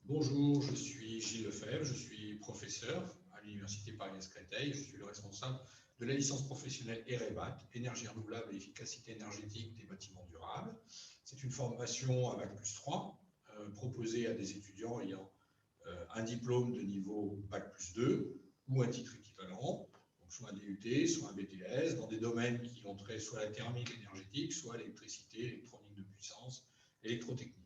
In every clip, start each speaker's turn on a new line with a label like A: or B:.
A: Bonjour, je suis Gilles Lefebvre, je suis professeur à l'Université Paris-Créteil. Je suis le responsable de la licence professionnelle EREBAT, énergie renouvelable et efficacité énergétique des bâtiments durables. C'est une formation à Bac+3 proposée à des étudiants ayant un diplôme de niveau Bac+2 ou un titre équivalent, donc soit un DUT, soit un BTS, dans des domaines qui ont trait soit à la thermique énergétique, soit à l'électricité, électronique de puissance, électrotechnique.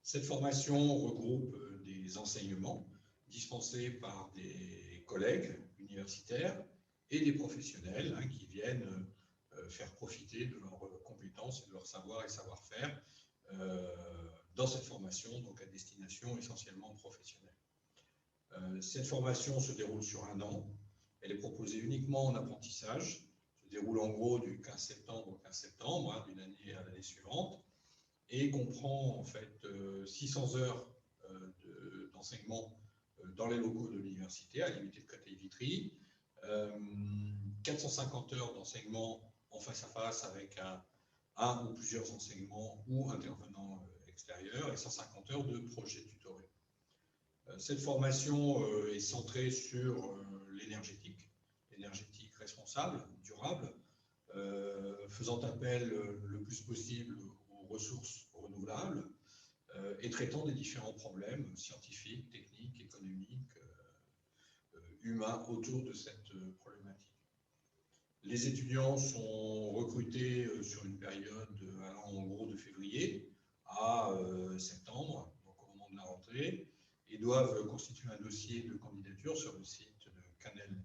A: Cette formation regroupe des enseignements dispensés par des collègues universitaires et des professionnels qui viennent faire profiter de leurs compétences et de leur savoir et savoir-faire dans cette formation, donc à destination essentiellement professionnelle. Cette formation se déroule sur un an. Elle est proposée uniquement en apprentissage. Elle se déroule en gros du 15 septembre au 15 septembre, d'une année à l'année suivante, et comprend en fait 600 heures d'enseignement dans les locaux de l'université à l'unité de Créteil-Vitry, 450 heures d'enseignement en face à face avec un ou plusieurs enseignements ou intervenants extérieurs et 150 heures de projets tutorés. Cette formation est centrée sur l'énergétique responsable, durable, faisant appel le plus possible aux ressources renouvelables et traitant des différents problèmes scientifiques, techniques, économiques, humains autour de cette problématique. Les étudiants sont recrutés sur une période allant en gros de février à septembre, donc au moment de la rentrée, et doivent constituer un dossier de candidature sur le site de Canel,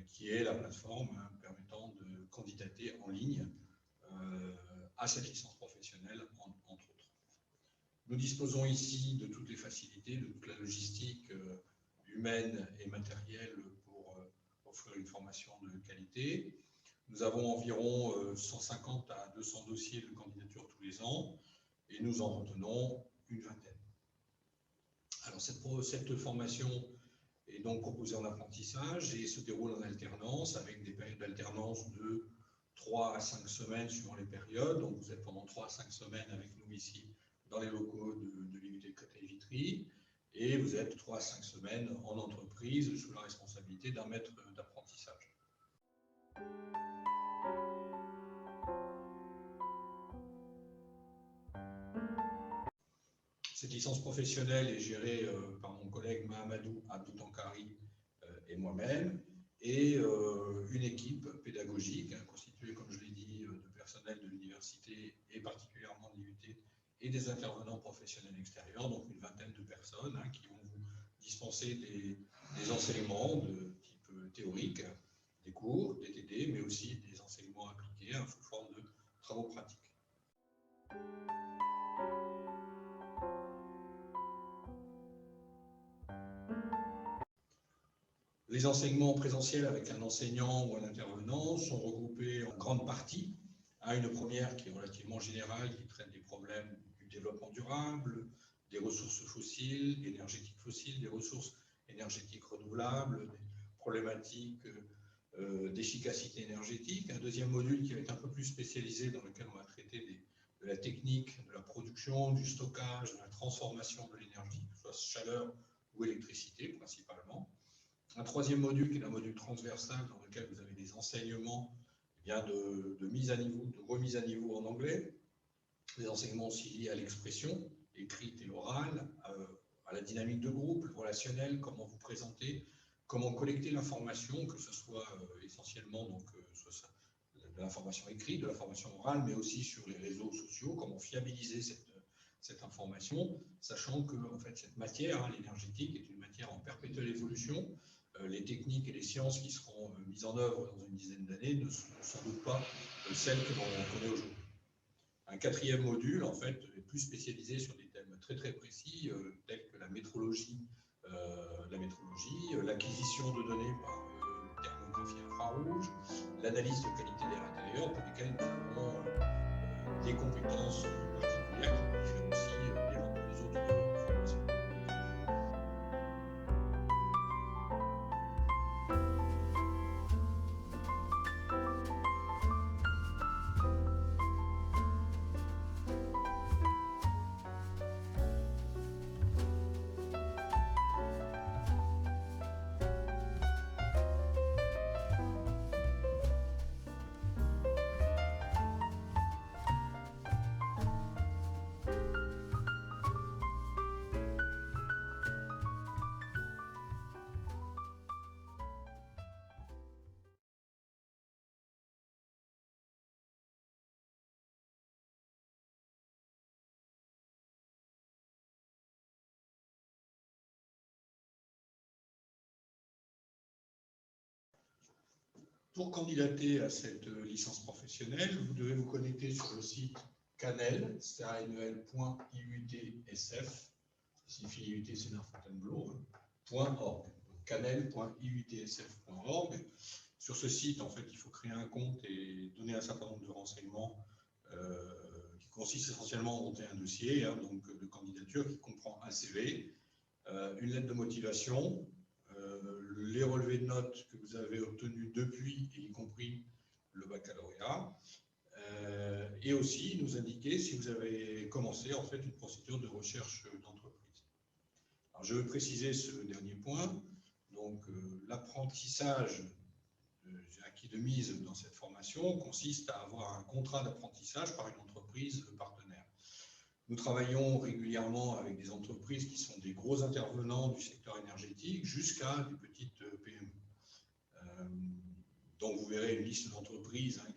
A: qui est la plateforme permettant de candidater en ligne à cette licence professionnelle, entre autres. Nous disposons ici de toutes les facilités, de toute la logistique humaine et matérielle pour offrir une formation de qualité. Nous avons environ 150 à 200 dossiers de candidature tous les ans et nous en retenons une vingtaine. Alors cette formation est donc proposée en apprentissage et se déroule en alternance avec des périodes d'alternance de 3 à 5 semaines suivant les périodes. Donc vous êtes pendant 3 à 5 semaines avec nous ici dans les locaux de l'unité de Créteil-Vitry et vous êtes 3 à 5 semaines en entreprise sous la responsabilité d'un maître d'apprentissage. Cette licence professionnelle est gérée par mon collègue Mahamadou Abdou-Tankari et moi-même, et une équipe pédagogique constituée, comme je l'ai dit, de personnel de l'université et particulièrement de l'IUT et des intervenants professionnels extérieurs, donc une vingtaine de personnes qui vont vous dispenser des enseignements de type théorique, des cours, des TD, mais aussi des enseignements appliqués sous forme de travaux pratiques. Les enseignements présentiels avec un enseignant ou un intervenant sont regroupés en grande partie à une première qui est relativement générale, qui traite des problèmes du développement durable, des ressources fossiles, énergétiques fossiles, des ressources énergétiques renouvelables, des problématiques d'efficacité énergétique. Un deuxième module qui va être un peu plus spécialisé dans lequel on va traiter de la technique, de la production, du stockage, de la transformation de l'énergie, que ce soit chaleur ou électricité principalement. Un troisième module qui est un module transversal dans lequel vous avez des enseignements de mise à niveau, de remise à niveau en anglais, des enseignements aussi liés à l'expression écrite et orale, à la dynamique de groupe, le relationnel, comment vous présenter, comment collecter l'information, que ce soit essentiellement de l'information écrite, de l'information orale, mais aussi sur les réseaux sociaux, comment fiabiliser cette information, sachant que en fait, cette matière, l'énergétique, est une matière en perpétuelle évolution. Les techniques et les sciences qui seront mises en œuvre dans une dizaine d'années ne sont sans doute pas celles que l'on connaît aujourd'hui. Un quatrième module, en fait, est plus spécialisé sur des thèmes très très précis, tels que la métrologie, l'acquisition de données par thermographie infrarouge, l'analyse de qualité d'air intérieur, pour lesquelles nous avons des compétences particulières qui diffèrent aussi des autres formations. Pour candidater à cette licence professionnelle, vous devez vous connecter sur le site canel, canel.iutsf, ça signifie IUT Sénart Fontainebleau, .org, canel.iutsf.org. Sur ce site, en fait, il faut créer un compte et donner un certain nombre de renseignements qui consistent essentiellement à monter un dossier donc de candidature qui comprend un CV, une lettre de motivation, les relevés de notes que vous avez obtenus depuis, y compris le baccalauréat, et aussi nous indiquer si vous avez commencé en fait une procédure de recherche d'entreprise. Alors je veux préciser ce dernier point. Donc l'apprentissage acquis de mise dans cette formation consiste à avoir un contrat d'apprentissage par une entreprise partenaire. Nous travaillons régulièrement avec des entreprises qui sont des gros intervenants du secteur énergétique jusqu'à des petites PME. Donc vous verrez une liste d'entreprises avec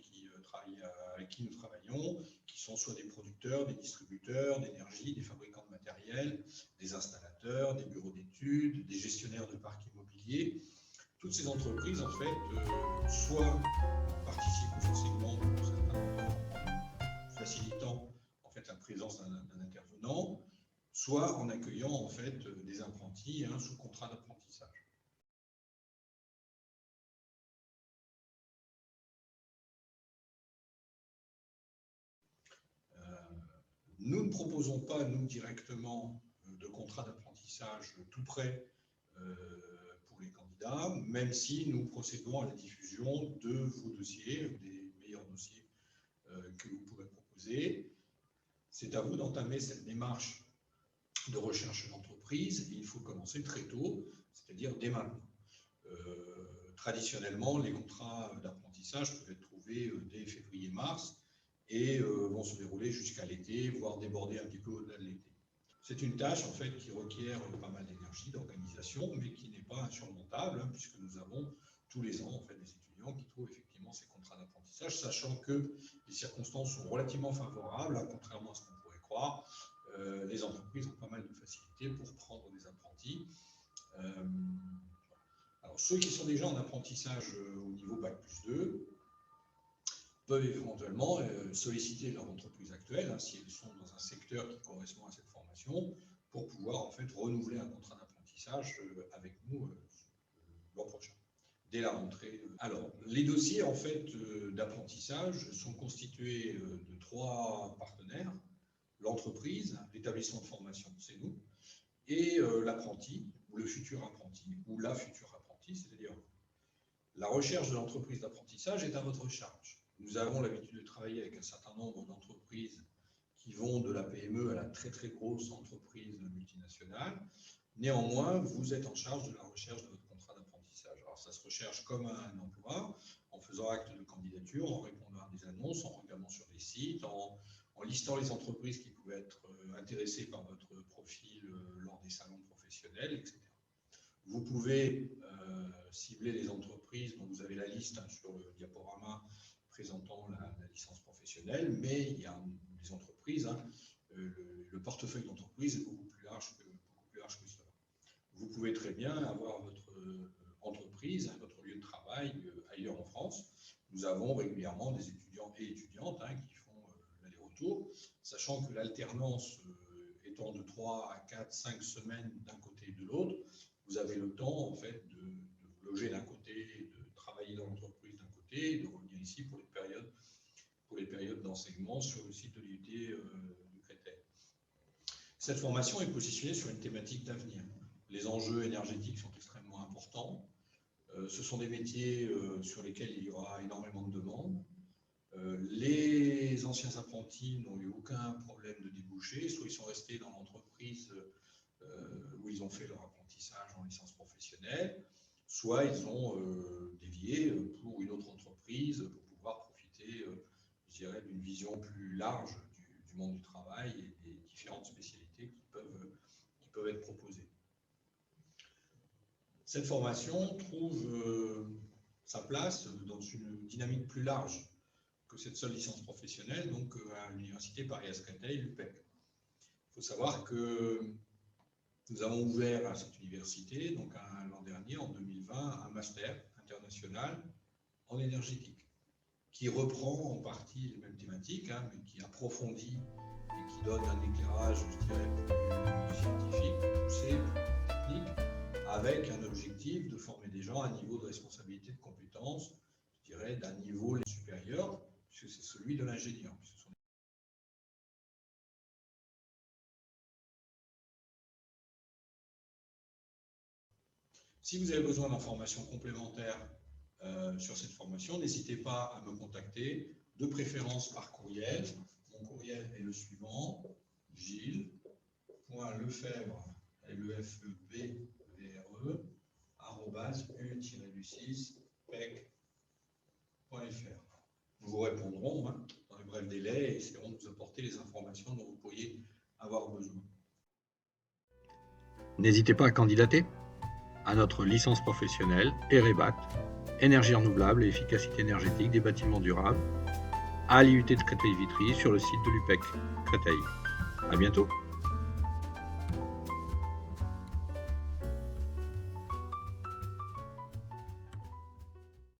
A: qui nous travaillons, qui sont soit des producteurs, des distributeurs d'énergie, des fabricants de matériel, des installateurs, des bureaux d'études, des gestionnaires de parcs immobiliers. Toutes ces entreprises, en fait, soit participent au fonctionnement pour certains facilitant en fait la présence d'un intervenant, soit en accueillant en fait des apprentis sous contrat d'apprentissage. Nous ne proposons pas, nous, directement, de contrat d'apprentissage tout prêt pour les candidats, même si nous procédons à la diffusion de vos dossiers, des meilleurs dossiers que vous pourrez proposer. C'est à vous d'entamer cette démarche de recherche d'entreprise et il faut commencer très tôt, c'est-à-dire dès maintenant. Traditionnellement, les contrats d'apprentissage peuvent être trouvés dès février-mars et vont se dérouler jusqu'à l'été, voire déborder un petit peu au-delà de l'été. C'est une tâche en fait qui requiert pas mal d'énergie, d'organisation, mais qui n'est pas insurmontable, puisque nous avons tous les ans en fait des étudiants qui trouvent effectivement ces contrats d'apprentissage, sachant que les circonstances sont relativement favorables, contrairement à ce qu'on pourrait croire. Les entreprises ont pas mal de facilité pour prendre des apprentis. Alors ceux qui sont déjà en apprentissage au niveau Bac+2 peuvent éventuellement solliciter leur entreprise actuelle, si elles sont dans un secteur qui correspond à cette formation, pour pouvoir en fait renouveler un contrat d'apprentissage avec nous l'an prochain, dès la rentrée. Alors, les dossiers en fait d'apprentissage sont constitués de 3 partenaires: l'entreprise, l'établissement de formation, c'est nous, et l'apprenti, ou le futur apprenti, ou la future apprentie, c'est-à-dire la recherche de l'entreprise d'apprentissage est à votre charge. Nous avons l'habitude de travailler avec un certain nombre d'entreprises qui vont de la PME à la très très grosse entreprise multinationale. Néanmoins, vous êtes en charge de la recherche de votre contrat d'apprentissage. Alors ça se recherche comme un emploi, en faisant acte de candidature, en répondant à des annonces, en regardant sur des sites, en listant les entreprises qui pouvaient être intéressées par votre profil lors des salons professionnels, etc. Vous pouvez cibler les entreprises dont vous avez la liste sur le diaporama présentant la licence professionnelle, mais il y a des entreprises, le portefeuille d'entreprise est beaucoup plus large que cela. Vous pouvez très bien avoir votre entreprise, votre lieu de travail ailleurs en France. Nous avons régulièrement des étudiants et étudiantes qui font l'aller-retour, sachant que l'alternance étant de 3 à 4, 5 semaines d'un côté et de l'autre, vous avez le temps en fait de vous loger d'un côté, de travailler dans l'entreprise d'un côté, et de revenir ici pour les périodes d'enseignement sur le site de l'IUT de Créteil. Cette formation est positionnée sur une thématique d'avenir. Les enjeux énergétiques sont extrêmement importants. Ce sont des métiers sur lesquels il y aura énormément de demandes. Les anciens apprentis n'ont eu aucun problème de débouché, soit ils sont restés dans l'entreprise où ils ont fait leur apprentissage en licence professionnelle, soit ils ont dévié pour une autre entreprise pour pouvoir profiter, je dirais, d'une vision plus large du monde du travail et des différentes spécialités qui peuvent être proposées. Cette formation trouve sa place dans une dynamique plus large que cette seule licence professionnelle, donc à l'université Paris-Créteil, l'UPEC. Il faut savoir que nous avons ouvert à cette université, donc l'an dernier, en 2020, un master international en énergétique, qui reprend en partie les mêmes thématiques, mais qui approfondit et qui donne un éclairage, je dirais, plus scientifique, plus poussé, plus technique, avec un objectif de former des gens à un niveau de responsabilité, de compétence, je dirais, d'un niveau supérieur, puisque c'est celui de l'ingénieur. Si vous avez besoin d'informations complémentaires sur cette formation, n'hésitez pas à me contacter, de préférence par courriel. Mon courriel est le suivant, gilles.lefebvre, lefebvre, @u-6pec.fr. Nous vous répondrons dans les brefs délais et essaierons de vous apporter les informations dont vous pourriez avoir besoin.
B: N'hésitez pas à candidater à notre licence professionnelle EREBAT, énergie renouvelable et efficacité énergétique des bâtiments durables, à l'IUT de Créteil-Vitry sur le site de l'UPEC Créteil. À bientôt.